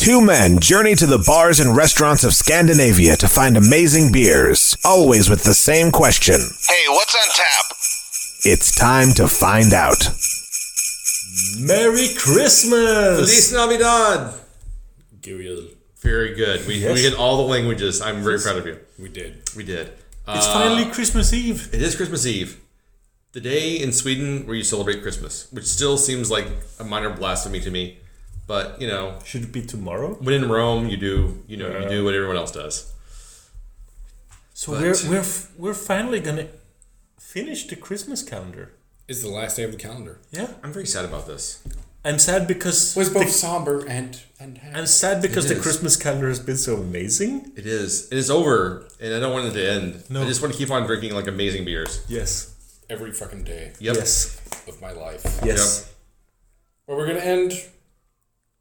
Two men journey to the bars and restaurants of Scandinavia to find amazing beers, always with the same question. Hey, what's on tap? It's time to find out. Merry Christmas! Feliz Navidad! Guriel. Very good. We hit all the languages. I'm very proud of you. We did. It's finally Christmas Eve. It is Christmas Eve. The day in Sweden where you celebrate Christmas, which still seems like a minor blasphemy to me. But, you know... Should it be tomorrow? When in Rome, you do what everyone else does. So we're finally going to finish the Christmas calendar. It's the last day of the calendar. Yeah. I'm very sad about this. I'm sad because... It was both somber and happy. I'm sad because the Christmas calendar has been so amazing. It is. It is over, and I don't want it to end. No. I just want to keep on drinking like amazing beers. Yes. Every fucking day. Yep. Yes. Of my life. Yes. Yep. Well, we're going to end...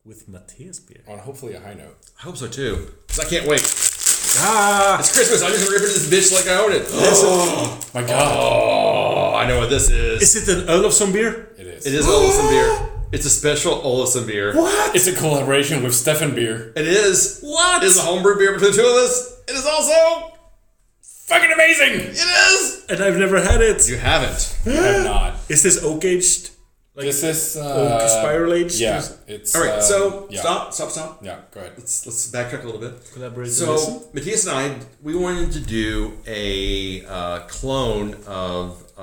with Mathias beer. On hopefully a high note. I hope so too. Because I can't wait. Ah! It's Christmas. I'm just going to rip into this bitch like I own it. Oh, my God. Oh, I know what this is. Is it an Olofsson beer? It is. It is Olofsson beer. It's a special Olofsson beer. What? It's a collaboration with Stefan beer. It is. What? It is a homebrew beer between the two of us. It is also Fucking amazing! It is. And I've never had it. You haven't. I have not. Is this oak aged? This is... oak spiral aged? Yeah. It's... All right, so yeah. stop. Yeah, go ahead. Let's backtrack a little bit. Collaborate. So Mathias and I, we wanted to do a clone of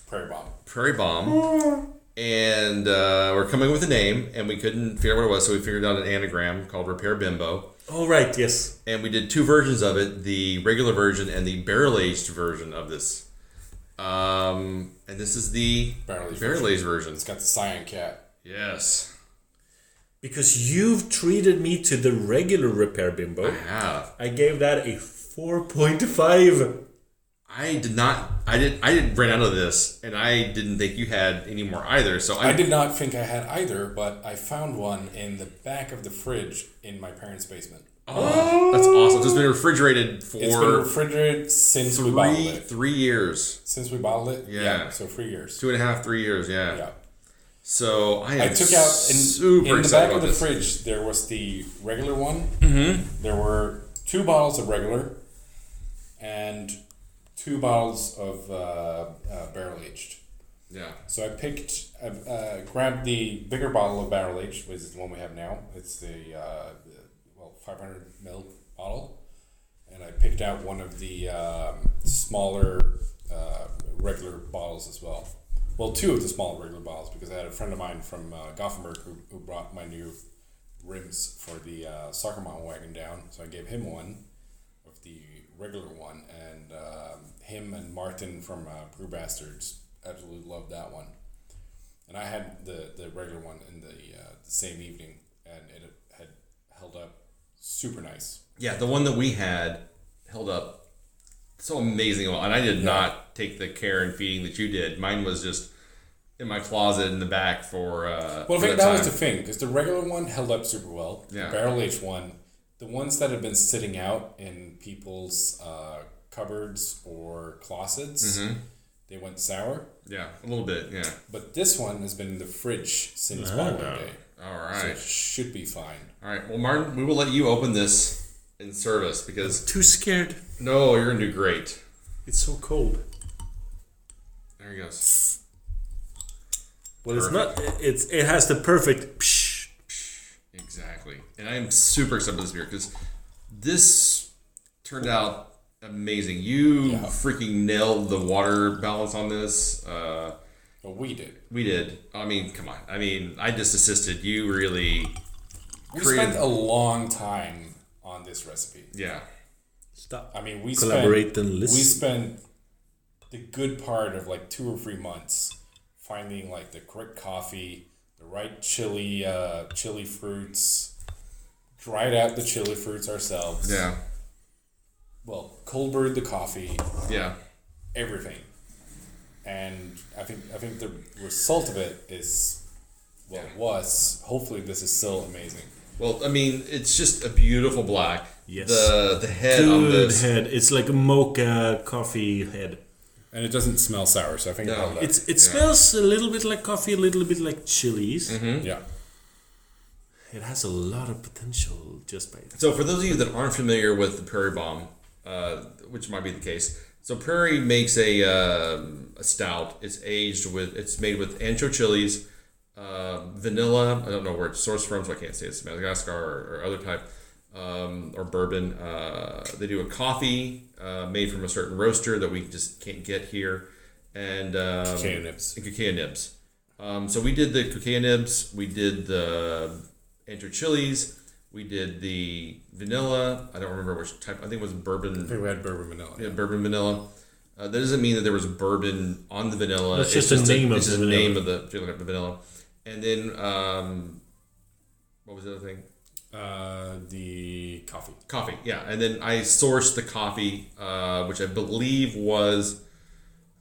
Prairie Bomb, and we're coming with a name, and we couldn't figure out what it was, so we figured out an anagram called Repair Bimbo. Oh, right, yes. And we did two versions of it: the regular version and the barrel-aged version of this. And this is the barrel-aged version. It's got the cyan cat. Yes. Because you've treated me to the regular Repair Bimbo. I have. I gave that a 4.5. I didn't run out of this, and I didn't think you had any more either. So I did not think I had either, but I found one in the back of the fridge in my parents' basement. Oh, that's awesome! So it's been refrigerated for... It's been refrigerated since we bottled it. 3 years. Since we bottled it? Yeah. So 3 years. 2.5, 3 years, yeah. Yeah. So I took out super in the excited back of the about this. fridge. There was the regular one. Mm-hmm. There were 2 bottles of regular, and 2 bottles of barrel aged. Yeah. So I grabbed the bigger bottle of barrel aged, which is the one we have now. It's the 500 ml bottle, and I picked out one of the smaller regular bottles as well. Well, 2 of the smaller regular bottles, because I had a friend of mine from Gothenburg who brought my new rims for the soccer mountain wagon down. So I gave him one of the regular one, and him and Martin from Brew Bastards absolutely loved that one. And I had the regular one in the same evening, and it had held up super nice. Yeah, the one that we had held up so amazing well, and I did not take the care and feeding that you did. Mine was just in my closet in the back for. Well, I think that was the thing, because the regular one held up super well. Yeah. The barrel aged one, the ones that had been sitting out in people's cupboards or closets, they went sour. Yeah, a little bit. Yeah. But this one has been in the fridge since bottling day. All right. So it should be fine. All right. Well, Martin, we will let you open this in service because Too scared. no, you're gonna do great. It's so cold. There he goes. Well, it's not. It has the perfect. Psh. Exactly. And I'm super excited about this beer because this turned out amazing. You freaking nailed the water balance on this. But we did. We did. I mean, come on. I mean, I just assisted. You really... We spent a long time on this recipe. Yeah. Stop. I mean, we Collaborate and listen. We spent the good part of like 2 or 3 months finding like the correct coffee, the right chili fruits, dried out the chili fruits ourselves. Yeah. Well, cold brewed the coffee. Yeah. Everything. And I think the result of it is it was. Hopefully this is still amazing. Well, I mean, it's just a beautiful black. Yes. The head Good on this. head. It's like a mocha coffee head. And it doesn't smell sour, so I think It smells a little bit like coffee, a little bit like chilies. Yeah. It has a lot of potential just by. So for those of you that aren't familiar with the Prairie Bomb, which might be the case, so Prairie makes a stout. It's made with ancho chilies, vanilla. I don't know where it's sourced from, so I can't say it's Madagascar or other type, or bourbon. They do a coffee made from a certain roaster that we just can't get here, and Cacao nibs. And cacao nibs. So we did the cacao nibs. We did the ancho chilies. We did the vanilla. I don't remember which type. I think it was bourbon. I think we had bourbon vanilla. Yeah, bourbon vanilla. That doesn't mean that there was bourbon on the vanilla. It's just the name of the vanilla. Name of the vanilla. And then, what was the other thing? The coffee. Coffee, yeah. And then I sourced the coffee, which I believe was,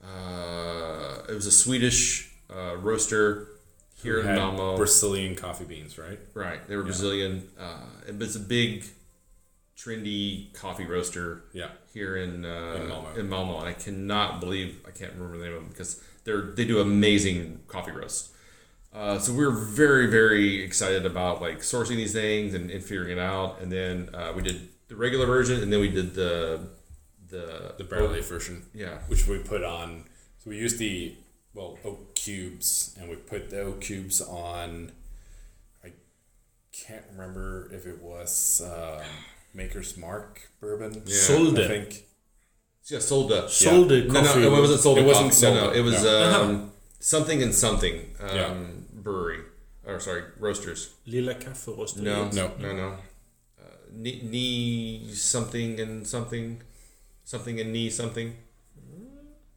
it was a Swedish roaster here in Malmo. Brazilian coffee beans, right? Right, they were Brazilian. It's a big, trendy coffee roaster. Yeah. Here in Malmo. And I can't remember the name of them because they do amazing coffee roasts. So we were very, very excited about like sourcing these things and figuring it out. And then we did the regular version, and then we did the barrel aged version. Yeah, which we put on. So we used the oak cubes, and we put the oak cubes on. I can't remember if it was Maker's Mark bourbon. Yeah. Solde. I think. Yeah, Solde. Solde coffee. No, it wasn't Solde. It wasn't coffee. No, Solde. it was No. something and something brewery. Or sorry, roasters. Lilla Kafferoster. No. Knee something and something. Something and knee something.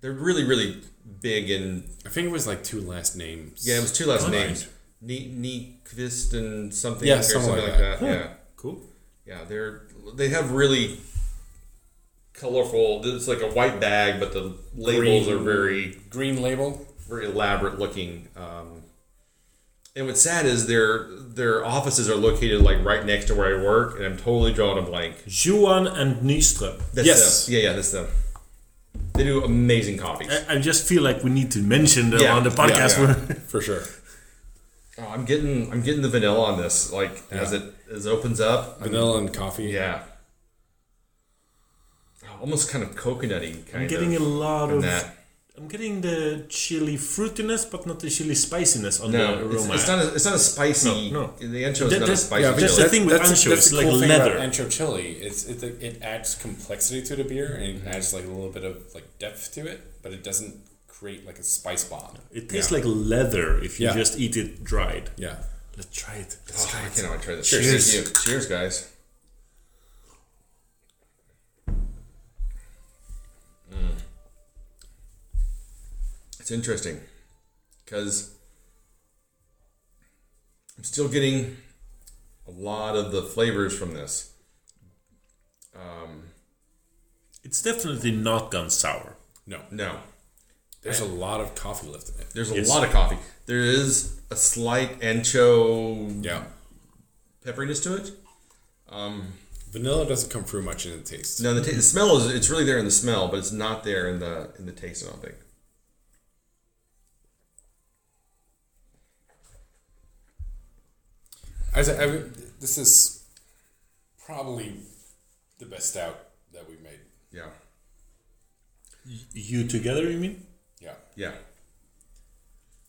They're really, really big and... I think it was like two last names. Yeah, it was two last names. Nyquist and something. Yeah, or something like that. Huh. Yeah. Cool. Yeah, they have really colorful... It's like a white bag, but the labels are very... Green label. Very elaborate looking. And what's sad is their offices are located like right next to where I work, and I'm totally drawing a blank. Johan and Nyström. That's Yes. them. Yeah, that's them. They do amazing coffees. I just feel like we need to mention them Yeah, on the podcast. yeah. For sure. Oh, I'm getting the vanilla on this. Like as it opens up. Vanilla and coffee. Yeah. Almost kind of coconutty. I'm getting a lot of. that. I'm getting the chili fruitiness, but not the chili spiciness on the No, aroma. it's not a spicy. No. The ancho is not a spicy. that's vanilla. the thing with ancho. It's the like cool thing leather. about ancho chili. It adds complexity to the beer, and it adds like a little bit of like depth to it, but it doesn't create like a spice bomb. It tastes like leather if you Yeah. just eat it dried. Yeah. Let's try it. I cannot try this. Cheers. Thank you. Cheers, guys. It's interesting because I'm still getting a lot of the flavors from this. It's definitely not gone sour. No. There's There's a lot of coffee left in it. There's a Yes. lot of coffee. There is a slight ancho Yeah. pepperiness to it. Vanilla doesn't come through much in the taste. No, the smell it's really there in the smell, but it's not there in the taste. I don't think. This is probably the best stout that we've made. Yeah. You together, you mean? Yeah. Yeah.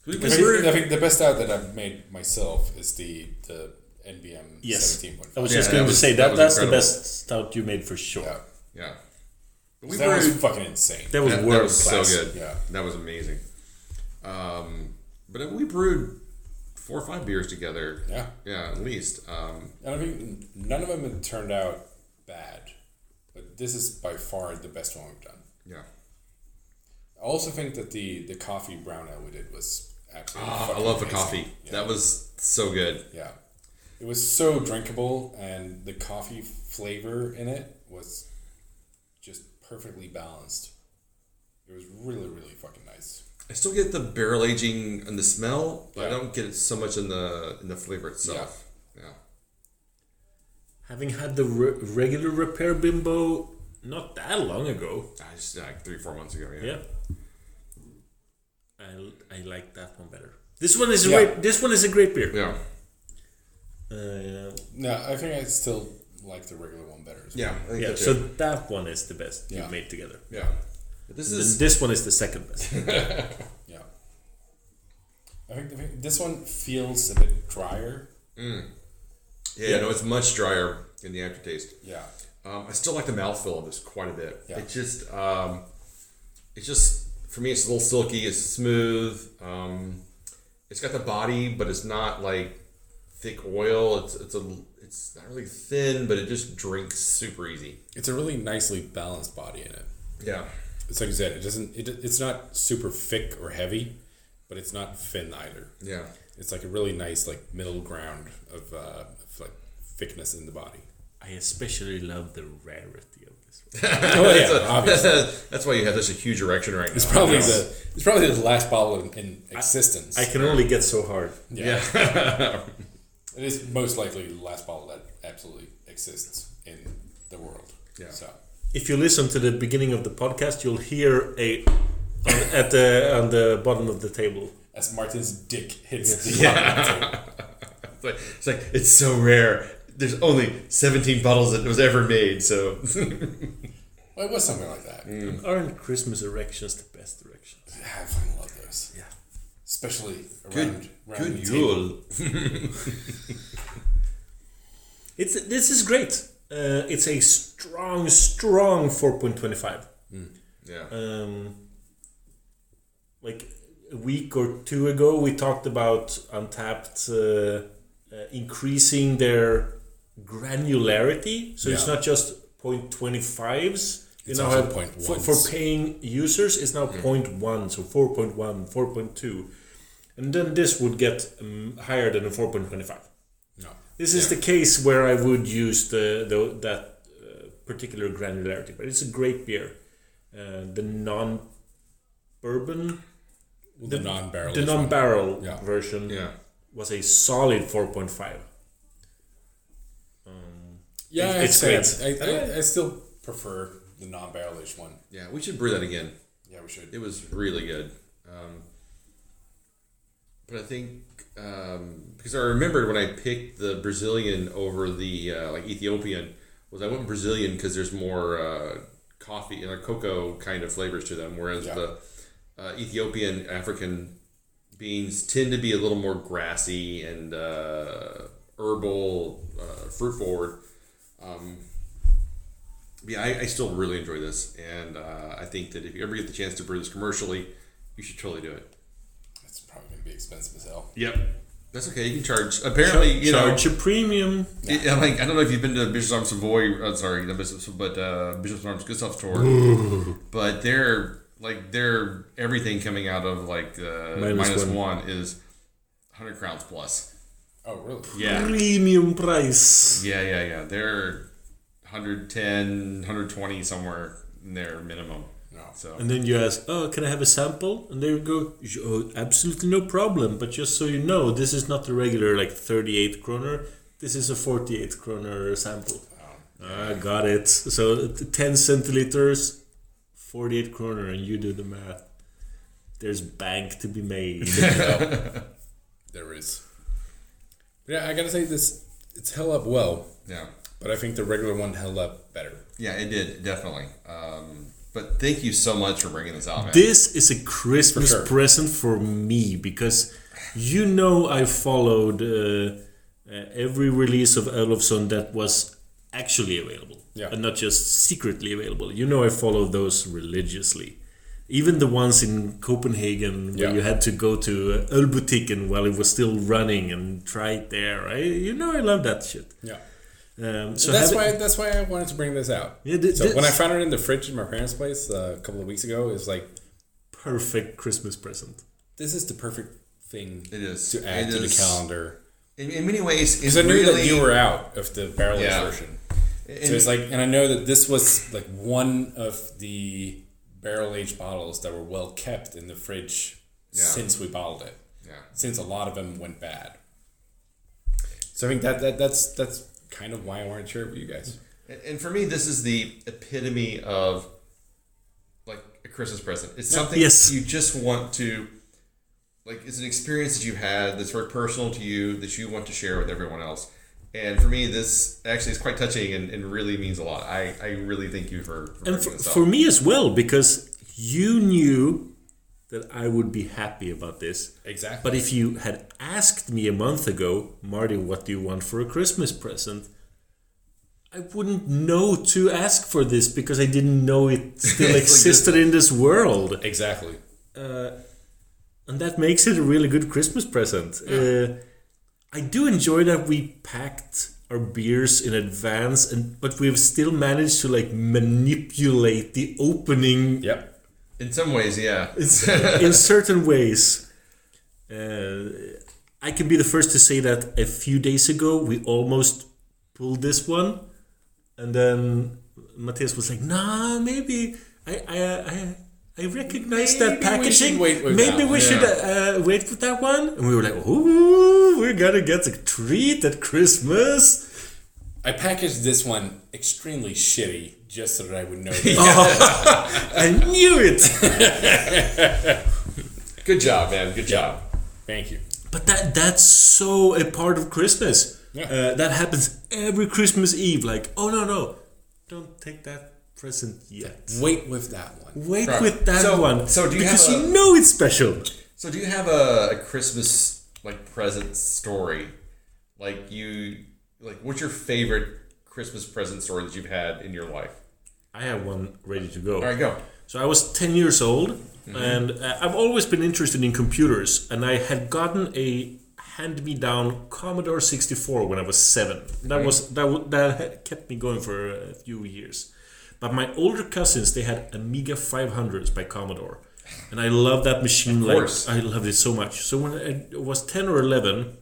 I think the best stout that I've made myself is the NBM Yes. 17.5. I was Yeah, just that going to was- say that was that's the incredible. best stout you made for sure. Yeah. Yeah. But That was fucking insane. That was that world was so class. good. Yeah. That was amazing. But we brewed 4 or 5 beers together. Yeah. Yeah, at least. And I mean, none of them have turned out bad, but this is by far the best one we've done. Yeah. I also think that the coffee brown ale we did was absolutely I fucking love the amazing. coffee. Yeah. That was so good. Yeah. It was so drinkable, and the coffee flavor in it was just perfectly balanced. It was really, really fucking nice. I still get the barrel aging and the smell, but I Yeah. don't get it so much in the flavor itself. Yeah. Having had the regular repair Bimbo not that long ago. I just like 3-4 months ago. Yeah. Yeah. I like that one better. This one is Yeah. This one is a great beer. Yeah. No, I think I still like the regular one better. As well. Yeah, I think Yeah, so so too. that one is the best Yeah. you've made together. Yeah. But this And is then this one is the second best. Yeah. I think this one feels a bit drier. yeah, no, it's much drier in the aftertaste. Yeah. I still like the mouthfeel of this quite a bit. Yeah. It's just for me, it's a little silky. It's smooth. It's got the body, but it's not like thick oil. It's not really thin, but it just drinks super easy. It's a really nicely balanced body in it. Yeah. It's like you said, it's not super thick or heavy, but it's not thin either. Yeah. It's like a really nice like middle ground of like thickness in the body. I especially love the rarity of this one. Oh yeah, obviously. That's why you have such a huge erection right now. It's probably the last bottle in existence. I can only get so hard. Yeah. It is most likely the last bottle that absolutely exists in the world. Yeah. So If you listen to the beginning of the podcast, you'll hear on the bottom of the table. as Martin's dick hits the bottom of the table. It's so rare. There's only 17 bottles that was ever made, so Well, it was something like that. Aren't Christmas erections the best erections? I fucking love those. Yeah. Especially good around the table. Yule. This is great. It's a strong 4.25. Yeah. Like a week or two ago, we talked about Untapped increasing their granularity. So it's Yeah. not just 0.25s. You It's now also have 0.1s. for paying users, it's now 0.1, so 4.1, 4.2. And then this would get higher than a 4.25. No. This is the case where I would use that particular granularity, but it's a great beer. The non-bourbon, The non-barrel. the non-barrel Yeah. version Yeah. was a solid 4.5. Yeah, It's it's great. great. I still prefer the non-barrelish one. Yeah, we should brew that again. Yeah, we should. It was really good. But I think because I remembered when I picked the Brazilian over the like Ethiopian, was I went Brazilian because there's more coffee and cocoa kind of flavors to them, whereas Yeah. the Ethiopian African beans tend to be a little more grassy and herbal, fruit forward. Yeah, I still really enjoy this, and I think that if you ever get the chance to brew this commercially, you should totally do it. It's probably going to be expensive as hell. Yep. That's okay. You can charge. Apparently, Charge a premium. Like I don't know if you've been to Bishop's Arms Savoy. Sorry, not Bishop's, but Bishop's Arms Gustav store. But they're everything coming out of like minus one is 100 crowns plus. Oh, really? Yeah. Premium price. Yeah. They're 110, 120 somewhere in their minimum. No. So And then you ask, oh, can I have a sample? And they would go, oh, absolutely no problem. But just so you know, this is not the regular like 38 kroner. This is a 48 kroner sample. I got it. So 10 centiliters, 48 kroner, and you do the math. There's bank to be made. There is. Yeah, I gotta say it's held up well, yeah. but I think the regular one held up better. Yeah, it did, definitely. But thank you so much for bringing this out, man. This is a Christmas For sure. present for me because I followed every release of Olofsson that was actually available, Yeah. and not just secretly available. I follow those religiously. Even the ones in Copenhagen where Yeah. you had to go to Ølbutikken while it was still running and try it there. I love that shit. Yeah. So That's why I wanted to bring this out. Yeah, So when I found it in the fridge in my parents' place a couple of weeks ago, it was like, perfect Christmas present. this is the perfect thing It is. to add It to the is. calendar. In many ways, it's Because I knew really, that you were out of the barrel Yeah. version. So it's like, and I know that this was like one of the barrel aged bottles that were well kept in the fridge since we bottled it. Yeah. Since a lot of them went bad. So I think that's kind of why I wanted to share it with you guys. And for me, this is the epitome of like a Christmas present. It's something Yes. you just want to, like, it's an experience that you had that's very personal to you that you want to share with everyone else. And for me, this actually is quite touching and really means a lot. I really thank you for And bringing this up. for me as well, because you knew that I would be happy about this. Exactly. But if you had asked me a month ago, Marty, what do you want for a Christmas present? I wouldn't know to ask for this because I didn't know it still existed in this world. Exactly. And that makes it a really good Christmas present. I do enjoy that we packed our beers in advance, but we've still managed to like manipulate the opening. Yep. In some ways, yeah. In certain ways. I can be the first to say that a few days ago we almost pulled this one, and then Mathias was like, "Nah, maybe I recognize that packaging. Maybe we should wait with that one." And we were like, "Ooh, we're gonna get a treat at Christmas." I packaged this one extremely shitty just so that I would know. I knew it. Good job, man. Good job. Thank you. But that's so a part of Christmas. Yeah. That happens every Christmas Eve. Like, oh no, don't take that present yet. Wait with that one. Wait Right. with that one. So do you because have you know it's special. So do you have a Christmas present story? What's your favorite Christmas present story that you've had in your life? I have one ready to go. All right, go. So I was 10 years old, and I've always been interested in computers, and I had gotten a hand-me-down Commodore 64 when I was 7. That kept me going for a few years. But my older cousins, they had Amiga 500s by Commodore, and I loved that machine. Of course. I loved it so much. So when I was 10 or 11,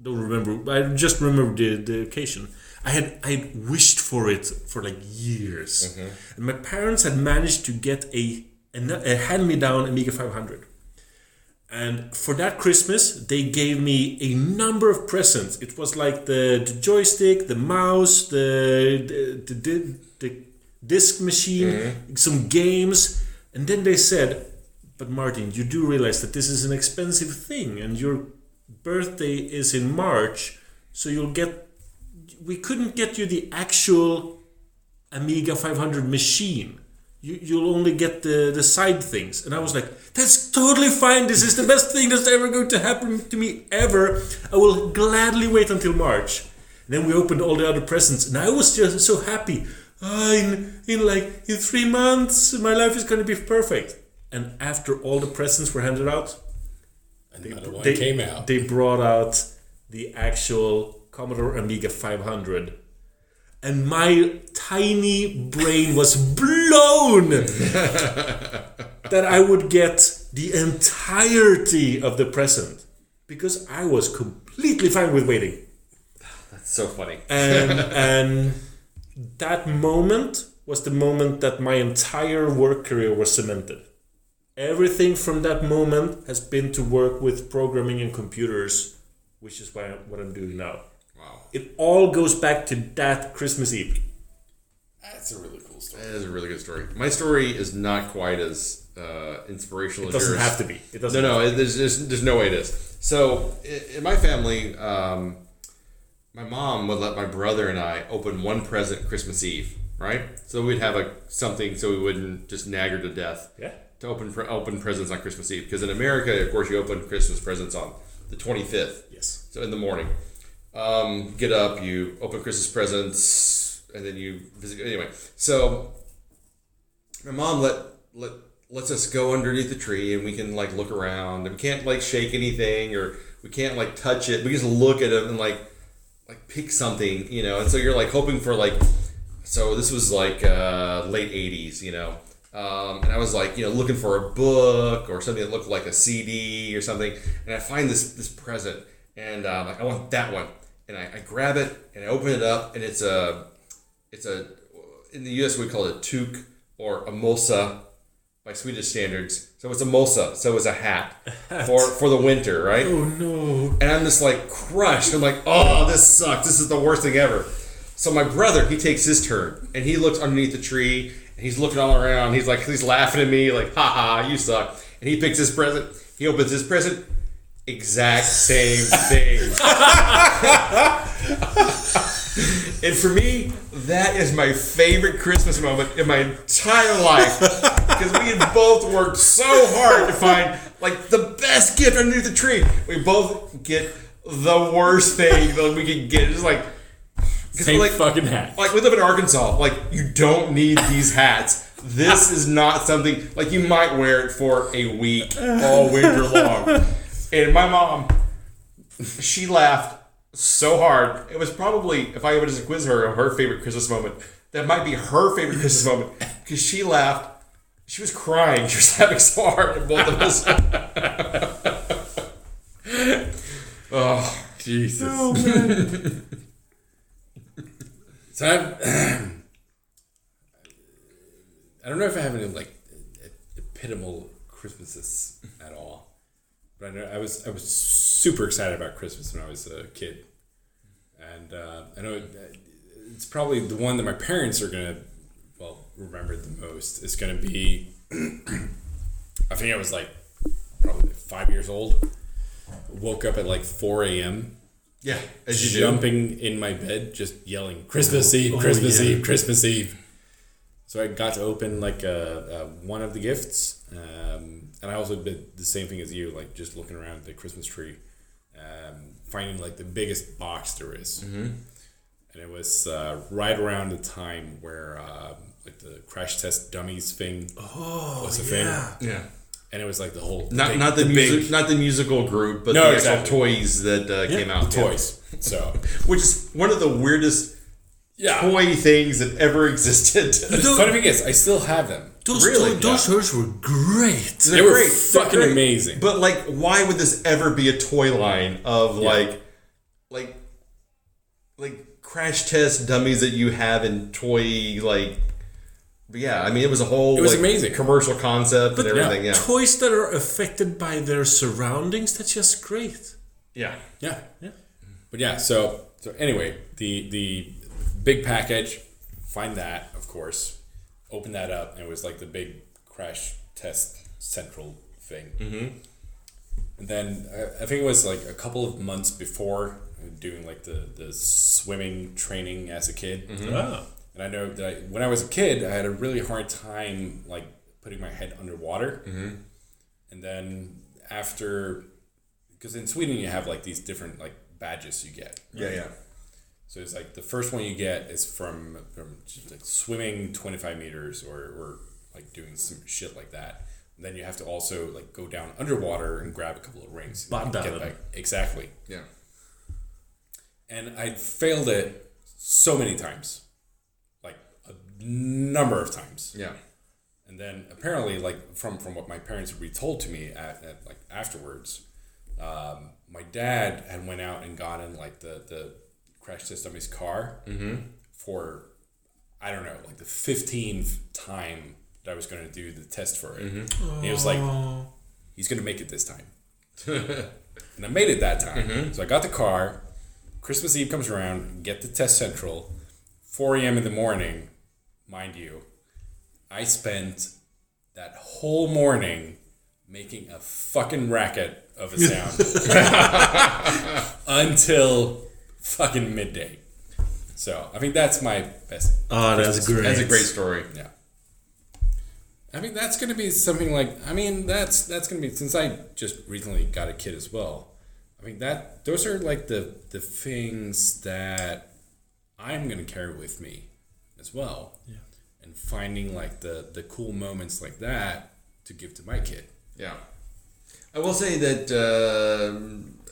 don't remember. I just remember the occasion. I had wished for it for like years, and my parents had managed to get a hand-me-down Amiga 500. And for that Christmas, they gave me a number of presents. It was like the joystick, the mouse, the disc machine, some games, and then they said, "But Martin, you do realize that this is an expensive thing, and your birthday is in March, so we couldn't get you the actual Amiga 500 machine. You'll only get the side things." And I was like, "That's totally fine. This is the best thing that's ever going to happen to me ever. I will gladly wait until March." And then we opened all the other presents, and I was just so happy. In 3 months, my life is going to be perfect. And after all the presents were handed out, Another one came out. They brought out the actual Commodore Amiga 500. And my tiny brain was blown that I would get the entirety of the present. Because I was completely fine with waiting. That's so funny. And that moment was the moment that my entire work career was cemented. Everything from that moment has been to work with programming and computers, which is what I'm doing now. Wow. It all goes back to that Christmas Eve. That's a really cool story. That is a really good story. My story is not quite as inspirational as yours. It doesn't have to be. It doesn't. No, there's no way it is. So in my family, my mom would let my brother and I open one present Christmas Eve, right? So we'd have something so we wouldn't just nag her to death. Yeah. To open presents on Christmas Eve, because in America, of course, you open Christmas presents on the 25th. Yes. So in the morning, get up, you open Christmas presents, and then you visit. Anyway, so my mom lets us go underneath the tree, and we can look around, and we can't shake anything, or we can't touch it. We just look at it and pick something, And so you're hoping for so this was late 80s, and I was looking for a book or something that looked like a CD or something, and I find this present, and I want that one, and I grab it and I open it up, and it's a in the U.S. we call it a toque or a mulsa by Swedish standards. So it's a mulsa, so it's a hat for the winter, right? Oh no! And I'm just crushed. I'm like, oh, this sucks. This is the worst thing ever. So my brother, he takes his turn, and he looks underneath the tree. And he's looking all around. He's laughing at me, ha ha, you suck. And he picks his present. He opens his present. exact same thing. And for me, that is my favorite Christmas moment in my entire life. Because we had both worked so hard to find like the best gift underneath the tree. We both get the worst thing that we could get. It's like same fucking hat. Like we live in Arkansas. Like you don't need these hats. This is not something like you might wear it for a week all winter long. And my mom, she laughed so hard. It was probably, if I were to quiz her favorite Christmas moment, that might be her favorite Christmas moment because she laughed. She was crying. She was laughing so hard at both of us. Oh, Jesus. Oh, man. So I don't know if I have any like epitomal Christmases at all, but I know I was super excited about Christmas when I was a kid, and I know it's probably the one that my parents are gonna remember the most. It's gonna be I think I was like probably 5 years old. Woke up at like 4 a.m. Yeah, as you jumping in my bed, just yelling Christmas Eve, Christmas Eve, Christmas Eve. So I got to open like one of the gifts, and I also did the same thing as you, like just looking around the Christmas tree, finding like the biggest box there is. Mm-hmm. And it was right around the time where like the crash test dummies thing was a thing. Yeah. And it was like the whole not the musical group, but the actual toys that came out. The toys. So, which is one of the weirdest toy things that ever existed. The funny thing is, I still have them. Those toys were great. They were fucking amazing. But like, why would this ever be a toy line of like crash test dummies that you have in toy like? But yeah, I mean, it was a whole amazing commercial concept and everything. Yeah, toys that are affected by their surroundings. That's just great. Yeah. But yeah, so anyway, the big package, find that, of course, open that up, and it was like the big crash test central thing. Mm-hmm. And then I think it was like a couple of months before doing like the swimming training as a kid. Mm-hmm. Oh. And I know that when I was a kid, I had a really hard time like putting my head underwater. Mm-hmm. And then after, because in Sweden you have like these different like badges you get. Right? Yeah. So it's like the first one you get is from just like swimming 25 meters or like doing some shit like that. And then you have to also like go down underwater and grab a couple of rings. Exactly. Yeah. And I failed it so many times. Number of times. Yeah. And then apparently like from what my parents had retold to me at like afterwards, my dad had went out and got in like the crash test dummy's car for I don't know, like the 15th time that I was going to do the test for it. Mm-hmm. And he was like, he's going to make it this time. And I made it that time. Mm-hmm. So I got the car, Christmas Eve comes around, get the test central, 4 a.m. in the morning. Mind you, I spent that whole morning making a fucking racket of a sound until fucking midday. So I think that's my best. Oh, that's great. That's a great story. Yeah. I mean, that's going to be something like, I mean, that's going to be, since I just recently got a kid as well, I mean, those are like the things that I'm going to carry with me as well. Yeah. And finding like the cool moments like that to give to my kid. Yeah. I will say that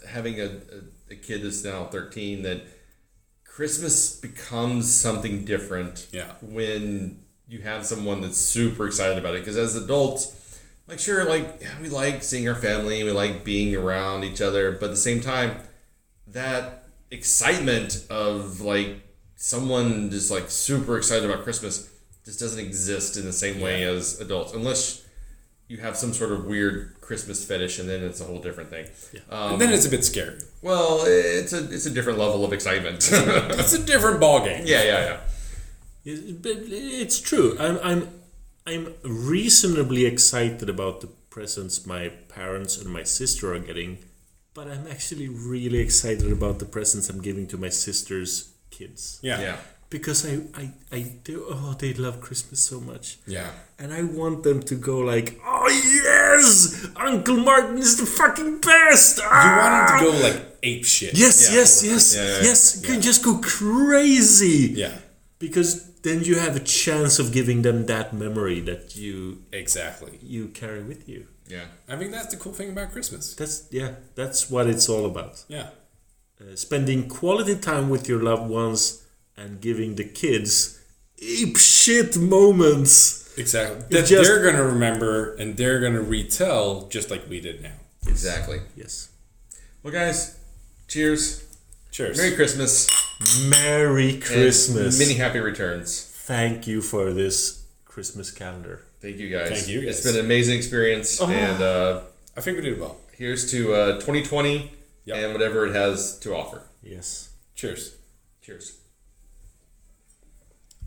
having a kid that's now 13, that Christmas becomes something different when you have someone that's super excited about it. Because as adults, like sure, like we like seeing our family, we like being around each other, but at the same time, that excitement of like someone just like super excited about Christmas just doesn't exist in the same way as adults, unless you have some sort of weird Christmas fetish, and then it's a whole different thing. Yeah. And then it's a bit scary. Well, it's a different level of excitement. It's a different ballgame. Yeah. But it's true. I'm reasonably excited about the presents my parents and my sister are getting but I'm actually really excited about the presents I'm giving to my sister's kids. Yeah. Because they love Christmas so much. Yeah. And I want them to go like, oh yes, Uncle Martin is the fucking best. You want them to go like ape shit. Yes. Yeah. You can just go crazy. Yeah. Because then you have a chance of giving them that memory that you carry with you. Yeah. I think that's the cool thing about Christmas. That's what it's all about. Yeah. Spending quality time with your loved ones and giving the kids ape shit moments. Exactly. That they're going to remember and they're going to retell just like we did now. Exactly. Yes. Well, guys, cheers. Cheers. Merry Christmas. Merry Christmas. And many happy returns. Thank you for this Christmas calendar. Thank you, guys. Thank you, guys. It's been an amazing experience. And I think we did well. Here's to 2020 and whatever it has to offer. Yes. Cheers. Cheers.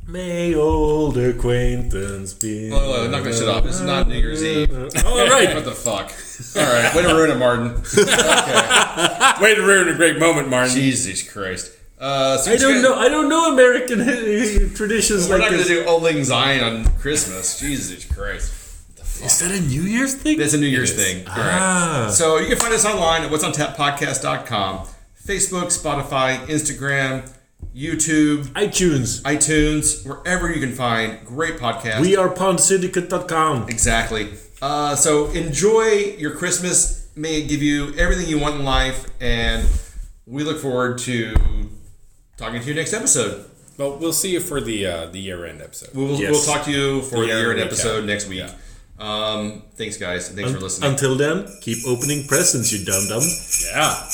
May old acquaintance be... Oh, knock that shit off. It's not New Year's Eve. All right. What the fuck? All right. Way to ruin it, Martin. Okay. Way to ruin a great moment, Martin. Jesus Christ. I don't know American traditions We're like not this. going to do Old Lang Syne on Christmas. Jesus Christ. Is that a New Year's thing? That's a New Year's thing. Correct. So you can find us online at what'sontappodcast.com. Facebook, Spotify, Instagram, YouTube, iTunes, wherever you can find great podcasts. We are pondsyndicate.com. Exactly. So enjoy your Christmas. May it give you everything you want in life, and we look forward to talking to you next episode. Well, we'll see you for the year-end episode. We'll talk to you for the year-end episode next week. Yeah. Thanks, guys, and thanks for listening. Until then, keep opening presents, you dum-dum. Yeah.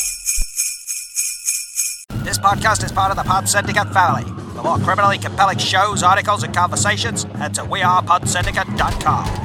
This podcast is part of the Pod Syndicate family. For more criminally compelling shows, articles, and conversations, head to wearepodsyndicate.com.